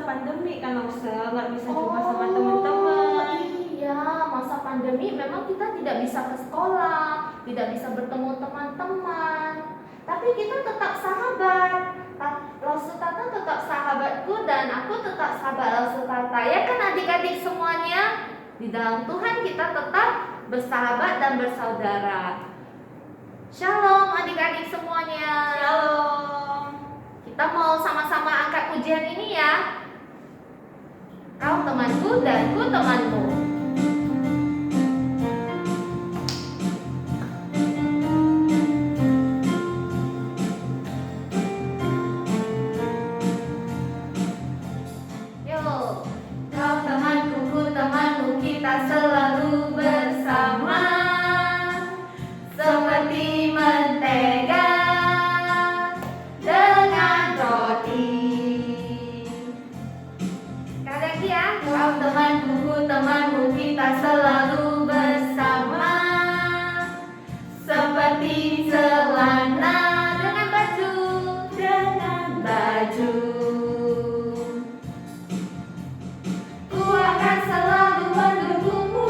masa pandemi kan Lausel, nggak bisa jumpa sama teman-teman. Iya, masa pandemi memang kita tidak bisa ke sekolah, tidak bisa bertemu teman-teman. Tapi kita tetap sahabat. Lausu Tata tetap sahabatku dan aku tetap sahabat Lausu Tata. Ya kan adik-adik semuanya? Di dalam Tuhan kita tetap bersahabat dan bersaudara. Shalom adik-adik semuanya. Shalom. Kita mau sama-sama angkat pujian ini ya. Kau temanku dan ku temanmu. Yuk, kau temanku, ku temanmu, kita selalu bersama. Seperti mentega dengan roti. Sekali lagi ya, kau temanku, ku temanmu, kita selalu bersama. Seperti celana dengan baju, Ku akan selalu mendukungmu,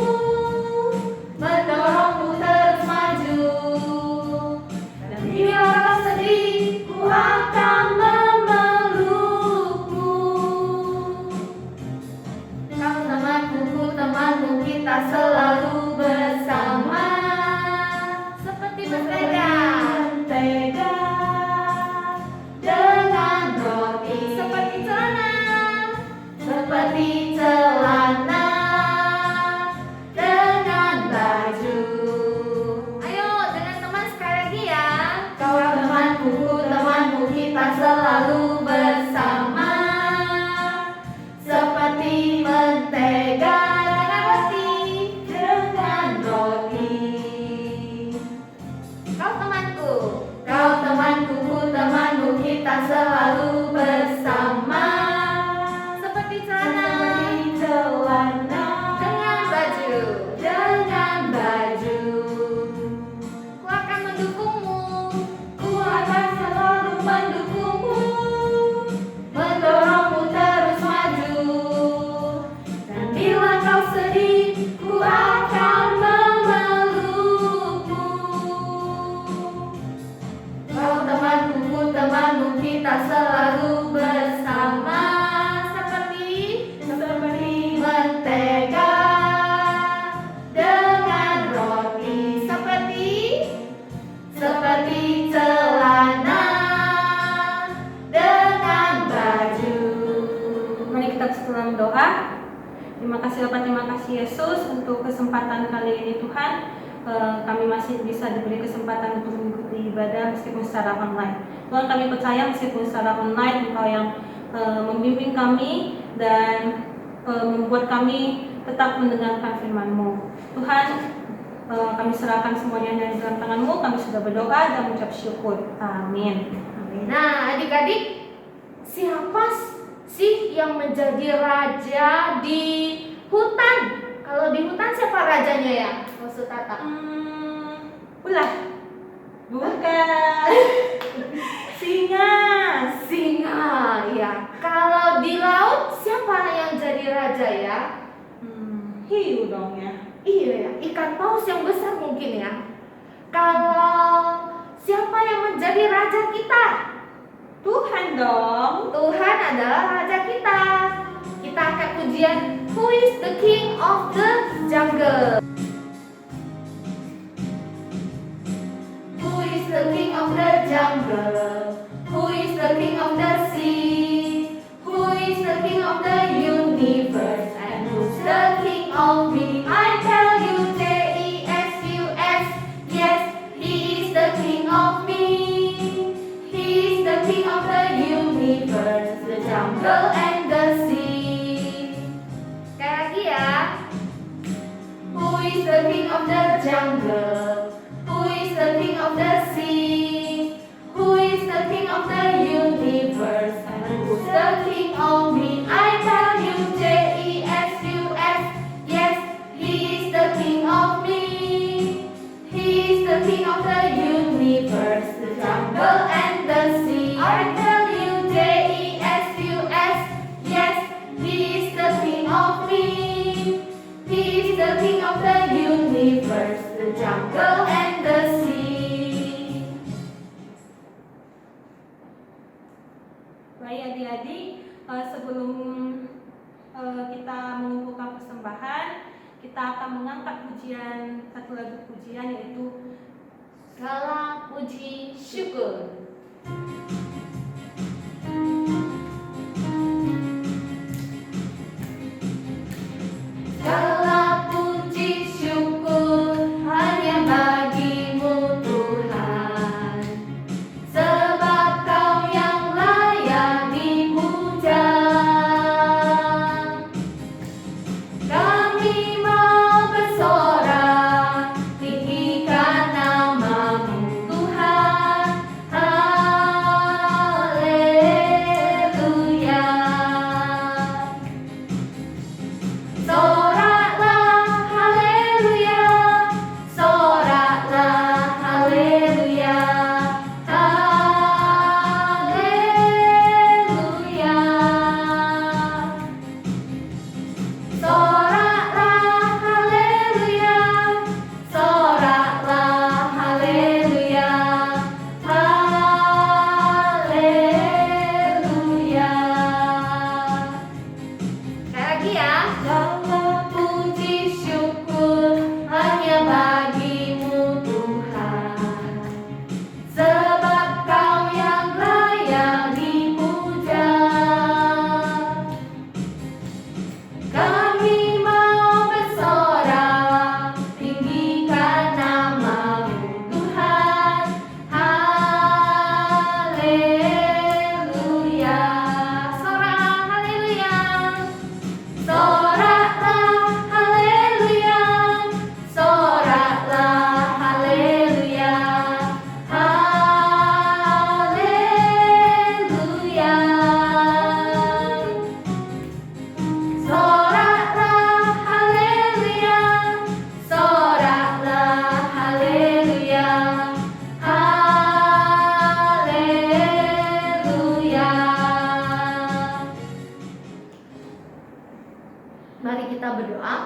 mendorongmu terus maju. Dan bila kau sedih, ku akan memelukmu. Kau temanku, ku temanmu, kita selalu bersama. Seperti mentega dengan roti. Seperti celana dengan baju. Ayo dengan teman sekali lagi ya. Kau temanku, ku temanmu, kita selalu bersama. Seperti mentega dengan roti. Kau temanku, ku temanmu, kita selalu bersama. Seperti celana dengan baju. Ku akan mendukungmu, ku akan selalu mendukungmu, mendorongmu terus maju. Dan bila kau sedih, ku akan memelukmu. Kau temanku, ku temanmu, kita selalu bersama. Seperti mentega dengan roti. Seperti celana dengan baju. Mari kita dalam doa. Terima kasih Bapak, terima kasih Yesus untuk kesempatan kali ini Tuhan. Kami masih bisa diberi kesempatan untuk mengikuti ibadah meskipun secara online. Tuhan, kami percaya meskipun secara online Engkau yang membimbing kami dan membuat kami tetap mendengarkan firman-Mu. Tuhan, kami serahkan semuanya dari dalam tangan-Mu. Kami sudah berdoa dan mengucap syukur. Amin. Nah, adik-adik, siapa sih yang menjadi raja di hutan? Kalau di hutan siapa rajanya ya? Maksud Tata? Ulah. Bukan. Singa. Ya. Kalau di laut siapa yang jadi raja ya? Hiu dong ya. Iya ya, ikan paus yang besar mungkin ya. Kalau siapa yang menjadi raja kita? Tuhan dong. Tuhan adalah raja kita. Kita angkat pujian Who is the King of the Jungle? Who is the King of the jungle? Who is the King of the sea? Who is the King of the universe? And who's the King of me? I tell you, Jesus. Yes, He is the King of me. He is the King of the universe, the jungle and the sea. Sekali lagi ya. Who is the King of the jungle? Who is the King of the sea? Who is the King of the universe? And who's the King of me? I tell you, Jesus. Yes, He is the King of me. He is the King of the universe, the jungle and the sea. I tell you, Jesus. Yes, coming. He is the King of the universe, the jungle and the sea. Baik adik-adik, sebelum kita mengumpulkan persembahan, kita akan mengangkat pujian, satu lagu pujian, yaitu Segala puji syukur. Segala puji syukur hanya bagimu Tuhan, sebab Kau yang layak dipuja. Kami mau bersorak, tinggikan nama-Mu Tuhan. Haleluya. Soraklah haleluya, soraklah haleluya, haleluya. Soraklah haleluya, soraklah haleluya, haleluya. Sekali lagi ya. Segala puji syukur hanya bagimu Tuhan, sebab Kau yang layak dipuja. Kami mau bersorak, tinggikan nama-Mu Tuhan. Haleluya. Sorak haleluya. Soraklah haleluya, soraklah haleluya, haleluya. Soraklah haleluya, soraklah haleluya, haleluya. Mari kita berdoa.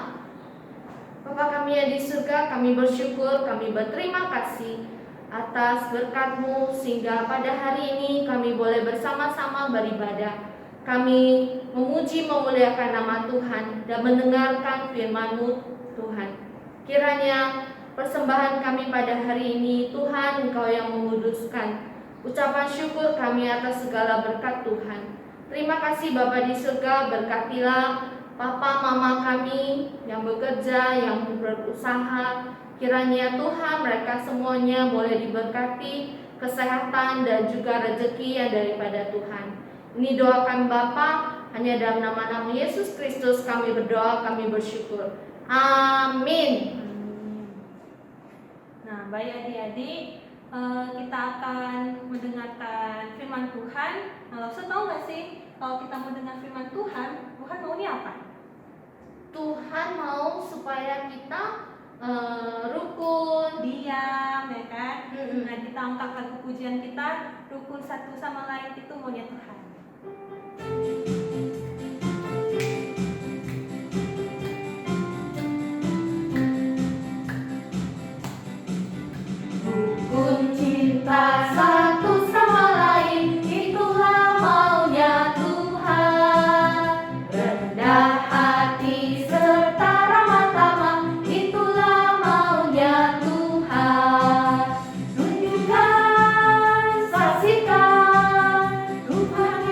Bapa kami yang di surga, kami bersyukur, kami berterima kasih atas berkat-Mu sehingga pada hari ini kami boleh bersama-sama beribadah. Kami memuji memuliakan nama Tuhan dan mendengarkan firman-Mu Tuhan. Kiranya persembahan kami pada hari ini, Tuhan Engkau yang menguduskan. Ucapan syukur kami atas segala berkat Tuhan. Terima kasih Bapa di surga, berkatilah Papa Mama kami yang bekerja, yang berusaha. Kiranya Tuhan mereka semuanya boleh diberkati kesehatan dan juga rezeki yang daripada Tuhan. Ini doakan Bapa, hanya dalam nama Yesus Kristus kami berdoa, kami bersyukur. Amin. Nah, baik adik-adik, kita akan mendengarkan firman Tuhan. Nah, Lopsa tahu nggak sih kalau kita mendengar firman Tuhan, Tuhan maunya apa? Tuhan mau supaya kita rukun, Diam, ya kan? Mm-mm. Nah, kita angkat lagu pujian kita, rukun satu sama lain, itu maunya Tuhan. rukun cinta satu sama lain, itulah maunya Tuhan. Rendah hati serta ramah tamah, itulah maunya Tuhan. Tunjukkan, saksikan, Tuhan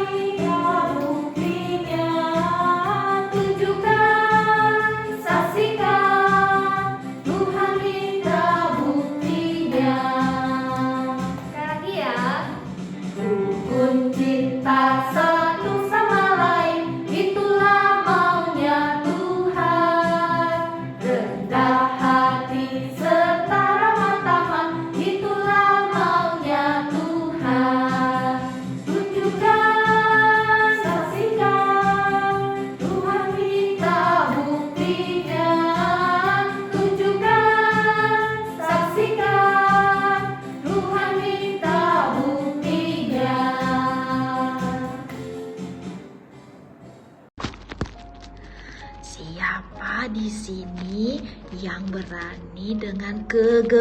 Siapa di sini yang berani dengan kegelapan?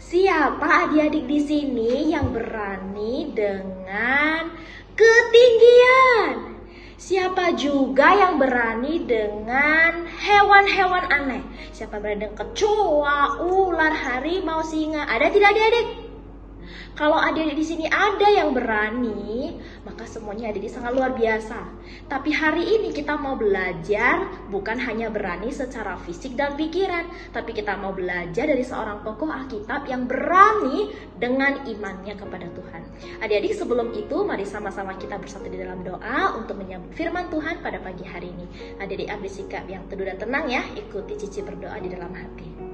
Siapa adik-adik di sini yang berani dengan ketinggian? Siapa juga yang berani dengan hewan-hewan aneh? Siapa berani dengan kecoa, ular, harimau, singa? Ada tidak adik-adik? Kalau adik-adik di sini ada yang berani, maka semuanya adik-adik sangat luar biasa. Tapi hari ini kita mau belajar bukan hanya berani secara fisik dan pikiran, tapi kita mau belajar dari seorang tokoh Alkitab yang berani dengan imannya kepada Tuhan. Adik-adik, sebelum itu mari sama-sama kita bersatu di dalam doa untuk menyambut firman Tuhan pada pagi hari ini. Adik-adik ambil sikap yang teduh dan tenang ya, ikuti Cici berdoa di dalam hati.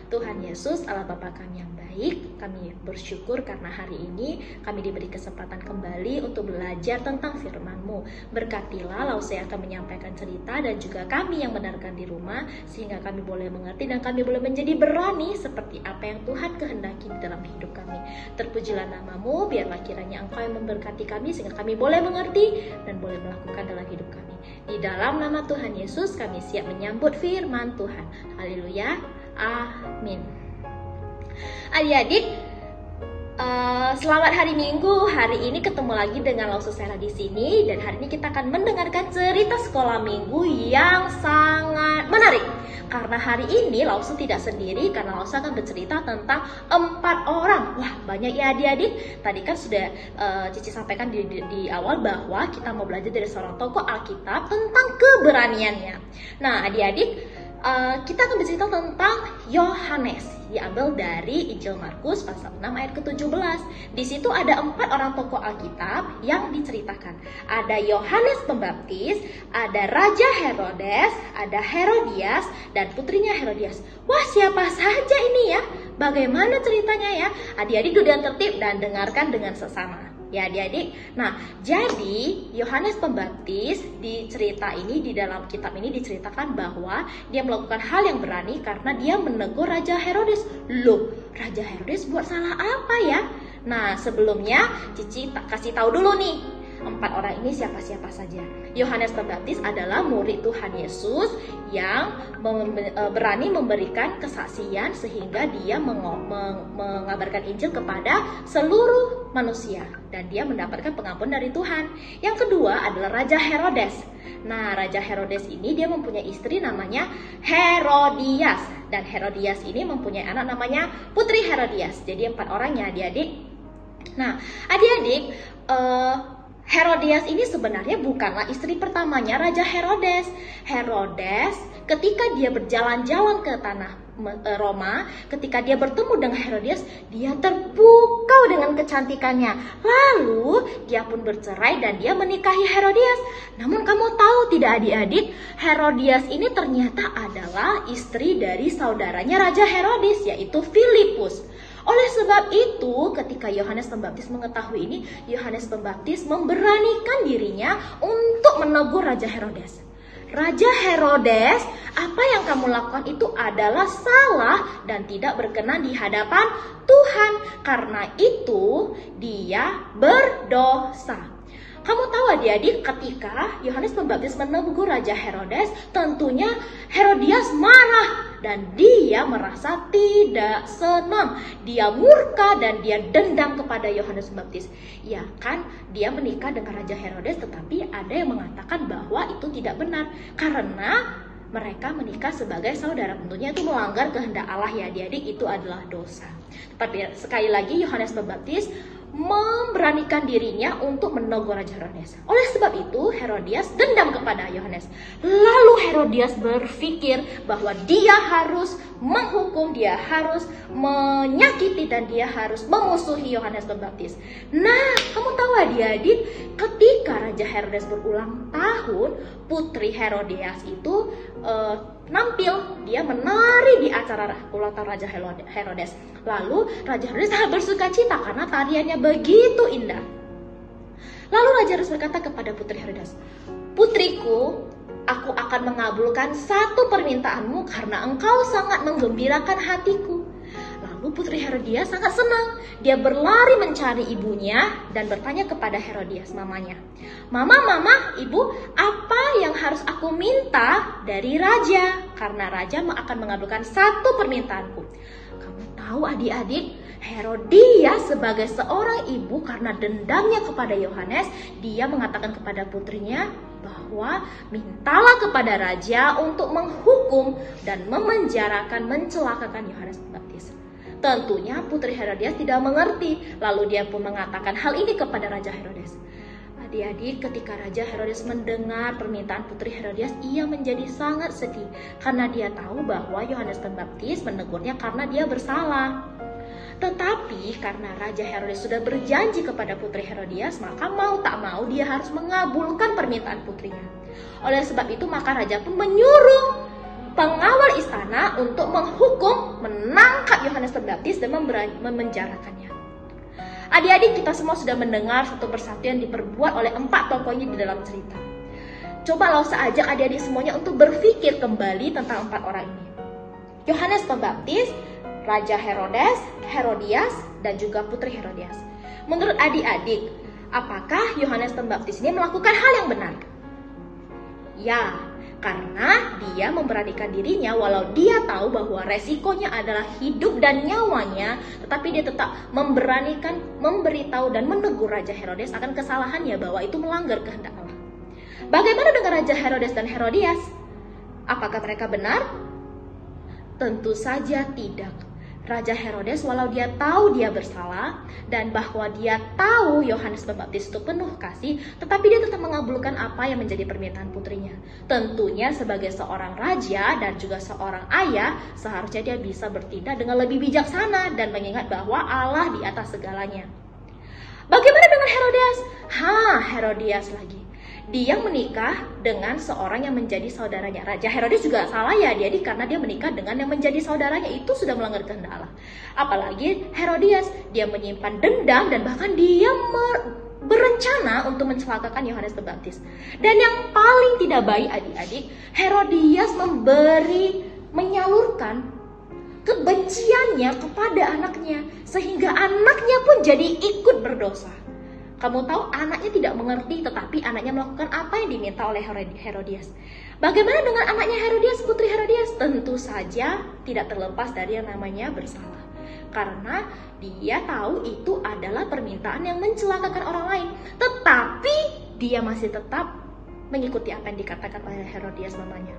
Tuhan Yesus, Allah Bapa kami yang baik, kami bersyukur karena hari ini kami diberi kesempatan kembali untuk belajar tentang firman-Mu. Berkatilah Lause akan menyampaikan cerita dan juga kami yang mendengarkan di rumah, sehingga kami boleh mengerti dan kami boleh menjadi berani seperti apa yang Tuhan kehendaki di dalam hidup kami. Terpujilah nama-Mu, biarlah kiranya Engkau yang memberkati kami sehingga kami boleh mengerti dan boleh melakukan dalam hidup kami. Di dalam nama Tuhan Yesus kami siap menyambut firman Tuhan. Haleluya. Amin. Adik-adik, selamat hari Minggu. Hari ini ketemu lagi dengan Lause Sera di sini dan hari ini kita akan mendengarkan cerita sekolah minggu yang sangat menarik. Karena hari ini Lause tidak sendiri, karena Lause akan bercerita tentang 4 orang. Wah, banyak ya adik-adik. Tadi kan sudah Cici sampaikan di awal bahwa kita mau belajar dari seorang tokoh Alkitab tentang keberaniannya. Nah, adik-adik, kita akan bercerita tentang Yohanes, diambil dari Injil Markus pasal 6 ayat ke-17. Di situ ada 4 orang tokoh Alkitab yang diceritakan. Ada Yohanes Pembaptis, ada Raja Herodes, ada Herodias dan putrinya Herodias. Wah, siapa saja ini ya? Bagaimana ceritanya ya? Adik-adik duduk dengan tertib dan dengarkan dengan seksama. Ya adik-adik. Nah, jadi Yohanes Pembaptis di cerita ini, di dalam kitab ini diceritakan bahwa dia melakukan hal yang berani karena dia menegur Raja Herodes. Loh, Raja Herodes buat salah apa ya? Nah, sebelumnya Cici kasih tahu dulu nih, 4 orang ini siapa-siapa saja. Yohanes Pembaptis adalah murid Tuhan Yesus yang berani memberikan kesaksian sehingga dia mengabarkan Injil kepada seluruh manusia dan dia mendapatkan pengampunan dari Tuhan. Yang kedua adalah Raja Herodes. Nah, Raja Herodes ini dia mempunyai istri namanya Herodias dan Herodias ini mempunyai anak namanya Putri Herodias. Jadi 4 orangnya adik-adik. Nah, adik-adik, Herodias ini sebenarnya bukanlah istri pertamanya Raja Herodes. Herodes ketika dia berjalan-jalan ke tanah Roma, ketika dia bertemu dengan Herodias, dia terpukau dengan kecantikannya. Lalu dia pun bercerai dan dia menikahi Herodias. Namun kamu tahu tidak adik-adik, Herodias ini ternyata adalah istri dari saudaranya Raja Herodes, yaitu Filipus. Oleh sebab itu, ketika Yohanes Pembaptis mengetahui ini, Yohanes Pembaptis memberanikan dirinya untuk menegur Raja Herodes. Raja Herodes, apa yang kamu lakukan itu adalah salah dan tidak berkenan di hadapan Tuhan. Karena itu, dia berdosa. Kamu tahu adik-adik, ketika Yohanes Pembaptis menegur Raja Herodes, tentunya Herodias marah dan dia merasa tidak senang. Dia murka dan dia dendam kepada Yohanes Pembaptis. Ya kan, dia menikah dengan Raja Herodes, tetapi ada yang mengatakan bahwa itu tidak benar karena mereka menikah sebagai saudara. Tentunya itu melanggar kehendak Allah ya adik-adik, itu adalah dosa. Tapi sekali lagi Yohanes Pembaptis memberanikan dirinya untuk menegur Raja Herodes. Oleh sebab itu Herodias dendam kepada Yohanes. Lalu Herodias berpikir bahwa dia harus menghukum, dia harus menyakiti dan dia harus memusuhi Yohanes Pembaptis. Nah, kamu tahu adik-adik, ketika Raja Herodes berulang tahun, putri Herodias itu nampil, dia menari di acara ulang tahun Raja Herodes. Lalu Raja Herodes sangat bersuka cita karena tariannya begitu indah. Lalu Raja Herodes berkata kepada putri Herodes, "Putriku, aku akan mengabulkan satu permintaanmu karena engkau sangat menggembirakan hatiku." Lalu Lalu putri Herodias sangat senang. Dia berlari mencari ibunya dan bertanya kepada Herodias, mamanya. Mama, ibu, apa yang harus aku minta dari raja? Karena raja akan mengabulkan satu permintaanku. Kamu tahu adik-adik, Herodias sebagai seorang ibu karena dendamnya kepada Yohanes, dia mengatakan kepada putrinya bahwa mintalah kepada raja untuk menghukum dan mencelakakan Yohanes Pembaptis. Tentunya putri Herodias tidak mengerti, lalu dia pun mengatakan hal ini kepada Raja Herodes. Adik-adik, ketika Raja Herodes mendengar permintaan putri Herodias, ia menjadi sangat sedih karena dia tahu bahwa Yohanes Pembaptis menegurnya karena dia bersalah. Tetapi karena Raja Herodes sudah berjanji kepada putri Herodias, maka mau tak mau dia harus mengabulkan permintaan putrinya. Oleh sebab itu maka raja pun menyuruh pengawal istana untuk menghukum, menangkap Yohanes Pembaptis dan memenjarakannya. Adik-adik, kita semua sudah mendengar satu persatu yang diperbuat oleh 4 tokohnya di dalam cerita. Coba Lausa ajak adik-adik semuanya untuk berpikir kembali tentang 4 orang ini. Yohanes Pembaptis, Raja Herodes, Herodias, dan juga putri Herodias. Menurut adik-adik, apakah Yohanes Pembaptis ini melakukan hal yang benar? Ya, karena dia memberanikan dirinya walau dia tahu bahwa resikonya adalah hidup dan nyawanya, tetapi dia tetap memberanikan memberitahu dan menegur Raja Herodes akan kesalahannya bahwa itu melanggar kehendak Allah. Bagaimana dengan Raja Herodes dan Herodias? Apakah mereka benar? Tentu saja tidak. Raja Herodes walau dia tahu dia bersalah dan bahwa dia tahu Yohanes Pembaptis itu penuh kasih, tetapi dia tetap mengabulkan apa yang menjadi permintaan putrinya. Tentunya sebagai seorang raja dan juga seorang ayah, seharusnya dia bisa bertindak dengan lebih bijaksana dan mengingat bahwa Allah di atas segalanya. Bagaimana dengan Herodias? Herodias lagi. Dia menikah dengan seorang yang menjadi saudaranya. Raja Herodes juga salah ya dia karena dia menikah dengan yang menjadi saudaranya, itu sudah melanggar kehendak Allah. Apalagi Herodias, dia menyimpan dendam dan bahkan dia berencana untuk mencelakakan Yohanes Pembaptis. Dan yang paling tidak baik adik-adik, Herodias menyalurkan kebenciannya kepada anaknya sehingga anaknya pun jadi ikut berdosa. Kamu tahu anaknya tidak mengerti tetapi anaknya melakukan apa yang diminta oleh Herodias. Bagaimana dengan anaknya Herodias, putri Herodias? Tentu saja tidak terlepas dari yang namanya bersalah. Karena dia tahu itu adalah permintaan yang mencelakakan orang lain. Tetapi dia masih tetap mengikuti apa yang dikatakan oleh Herodias mamanya.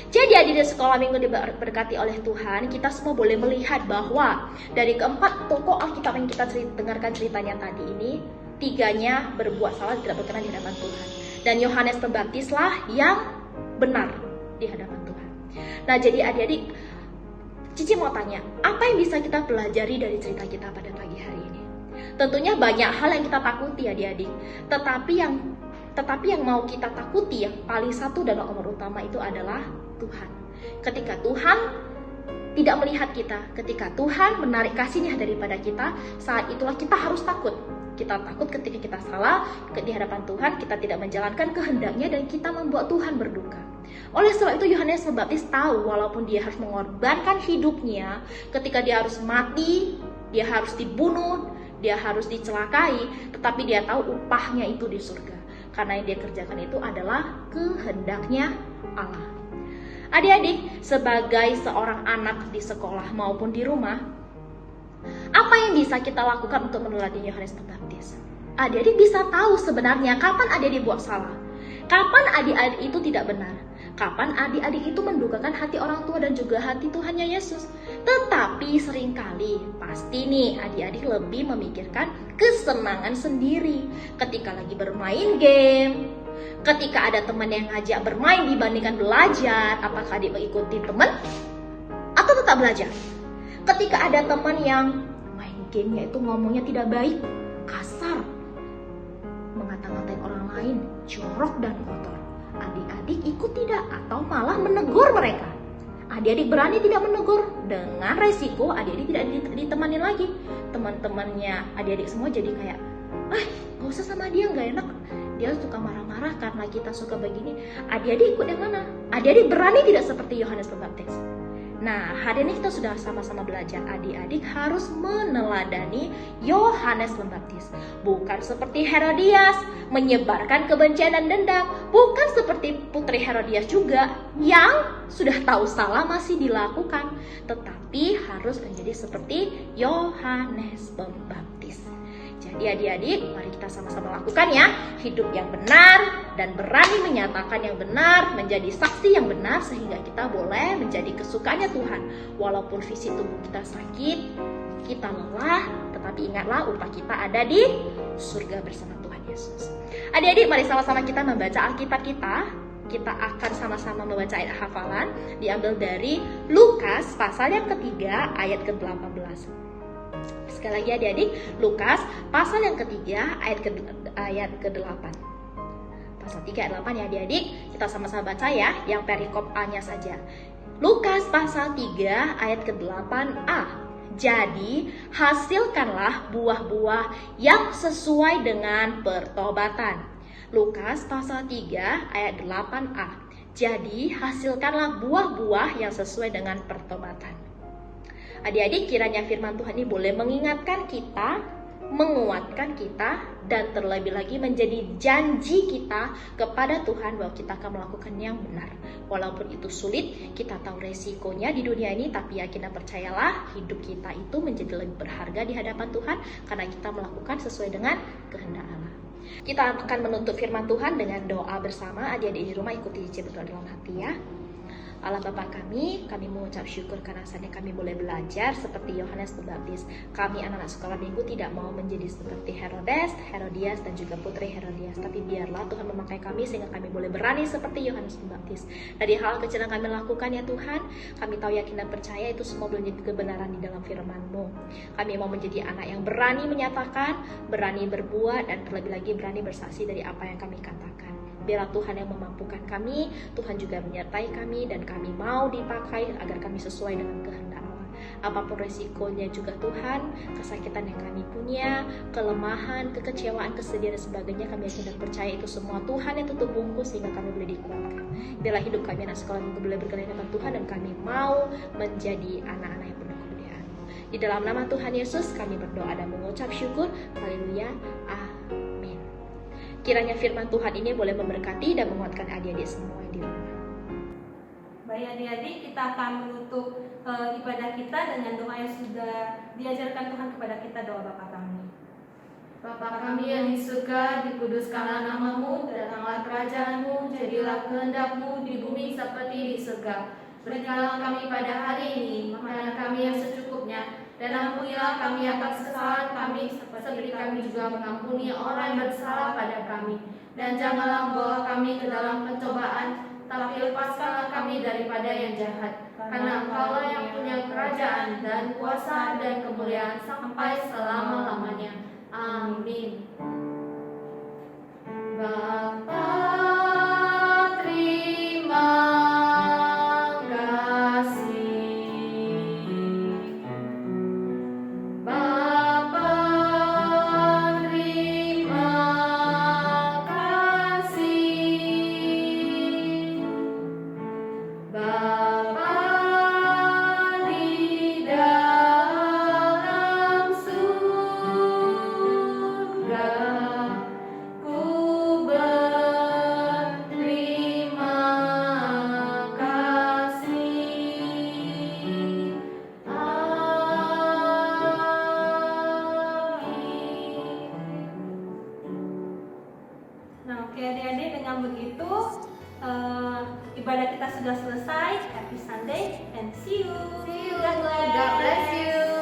Jadi adik-adik sekolah minggu diberkati oleh Tuhan, kita semua boleh melihat bahwa dari keempat tokoh Alkitab yang kita dengarkan ceritanya tadi ini, 3-nya berbuat salah, tidak berkenan di hadapan Tuhan. Dan Yohanes Pembaptislah yang benar di hadapan Tuhan. Nah jadi adik-adik, Cici mau tanya, apa yang bisa kita pelajari dari cerita kita pada pagi hari ini? Tentunya banyak hal yang kita takuti adik-adik, tetapi yang mau kita takuti yang paling satu dan nomor utama itu adalah Tuhan. Ketika Tuhan tidak melihat kita, ketika Tuhan menarik kasihnya daripada kita, saat itulah kita harus takut. Kita takut ketika kita salah di hadapan Tuhan, kita tidak menjalankan kehendaknya dan kita membuat Tuhan berduka. Oleh sebab itu Yohanes Pembaptis tahu walaupun dia harus mengorbankan hidupnya, ketika dia harus mati, dia harus dibunuh, dia harus dicelakai, tetapi dia tahu upahnya itu di surga. Karena yang dia kerjakan itu adalah kehendaknya Allah. Adik-adik, sebagai seorang anak di sekolah maupun di rumah, apa yang bisa kita lakukan untuk meneladani Yohanes Pembaptis? Adik-adik bisa tahu sebenarnya kapan adik-adik buat salah, kapan adik-adik itu tidak benar, kapan adik-adik itu mendukakan hati orang tua dan juga hati Tuhannya Yesus. Tetapi seringkali pasti nih adik-adik lebih memikirkan kesenangan sendiri ketika lagi bermain game, ketika ada teman yang ngajak bermain dibandingkan belajar. Apakah adik mengikuti teman atau tetap belajar? Ketika ada teman yang main gamenya itu ngomongnya tidak baik, kasar, mengata-ngatain orang lain, jorok dan kotor, adik-adik ikut tidak atau malah menegur mereka? Adik-adik berani tidak menegur, dengan resiko adik-adik tidak ditemani lagi. Teman-temannya adik-adik semua jadi kayak, gak usah sama dia, gak enak, dia suka marah-marah karena kita suka begini. Adik-adik ikut yang mana? Adik-adik berani tidak seperti Yohanes Pembaptis? Nah, hari ini kita sudah sama-sama belajar. Adik-adik harus meneladani Yohanes Pembaptis. Bukan seperti Herodias, menyebarkan kebencian dan dendam. Bukan seperti putri Herodias juga, yang sudah tahu salah masih dilakukan. Tetapi harus menjadi seperti Yohanes Pembaptis. Jadi adik-adik, mari kita sama-sama lakukan ya. Hidup yang benar dan berani menyatakan yang benar, menjadi saksi yang benar, sehingga kita boleh menjadi kesukaannya Tuhan. Walaupun fisik tubuh kita sakit, kita lelah, tetapi ingatlah upah kita ada di surga bersama Tuhan Yesus. Adik-adik, mari sama-sama kita membaca Alkitab kita. Kita akan sama-sama membaca ayat hafalan, diambil dari Lukas pasal yang ketiga ayat ke-18. Sekali lagi adik-adik, Lukas pasal yang ketiga ayat ke-8. Pasal 3 ayat 8 ya adik-adik. Kita sama-sama baca ya, yang perikop A-nya saja. Lukas pasal 3 ayat ke-8a. Jadi hasilkanlah buah-buah yang sesuai dengan pertobatan. Lukas pasal 3 ayat 8a. Jadi hasilkanlah buah-buah yang sesuai dengan pertobatan. Adik-adik, kiranya firman Tuhan ini boleh mengingatkan kita, menguatkan kita, dan terlebih lagi menjadi janji kita kepada Tuhan bahwa kita akan melakukan yang benar. Walaupun itu sulit, kita tahu resikonya di dunia ini, tapi yakin dan percayalah hidup kita itu menjadi lebih berharga di hadapan Tuhan karena kita melakukan sesuai dengan kehendak Allah. Kita akan menutup firman Tuhan dengan doa bersama. Adik-adik di rumah ikuti berdoa dalam hati ya. Allah Bapa kami mengucap syukur karena saatnya kami boleh belajar seperti Yohanes Pembaptis. Kami anak-anak sekolah minggu tidak mau menjadi seperti Herodes, Herodias, dan juga putri Herodias. Tapi biarlah Tuhan memakai kami sehingga kami boleh berani seperti Yohanes Pembaptis. Dari hal kecil yang kami lakukan ya Tuhan, kami tahu yakin dan percaya itu semua menjadi kebenaran di dalam firman-Mu. Kami mau menjadi anak yang berani menyatakan, berani berbuat, dan terlebih lagi berani bersaksi dari apa yang kami katakan. Biarlah Tuhan yang memampukan kami, Tuhan juga menyertai kami, dan kami mau dipakai agar kami sesuai dengan kehendak Allah. Apapun resikonya juga Tuhan, kesakitan yang kami punya, kelemahan, kekecewaan, kesedihan dan sebagainya, kami yakin dan percaya itu semua Tuhan yang tutup bungkus sehingga kami boleh dikuatkan. Biarlah hidup kami anak sekolah minggu boleh berkenan di hadapan Tuhan, dan kami mau menjadi anak-anak yang penuh kemuliaan. Di dalam nama Tuhan Yesus kami berdoa dan mengucap syukur. Haleluya. Amin. Kiranya firman Tuhan ini boleh memberkati dan menguatkan adik-adik semua di rumah. Baik adik-adik, kita akan menutup ibadah kita dengan doa yang sudah diajarkan Tuhan kepada kita. Doa Bapa kami. Bapa kami yang di surga, dikuduskanlah nama-Mu, datanglah kerajaan-Mu, jadilah kehendak-Mu di bumi seperti di surga. Berikanlah kami pada hari ini makanan kami yang secukupnya, dan ampunilah kami atas kesalahan kami seperti kami juga mengampuni orang yang bersalah pada kami. Dan janganlah membawa kami ke dalam pencobaan, tapi lepaskanlah kami daripada yang jahat. Karena Engkaulah yang punya kerajaan dan kuasa dan kemuliaan sampai selama-lamanya. Amin. Bapa, terima ibadah kita sudah selesai. Happy Sunday and see you. God bless you.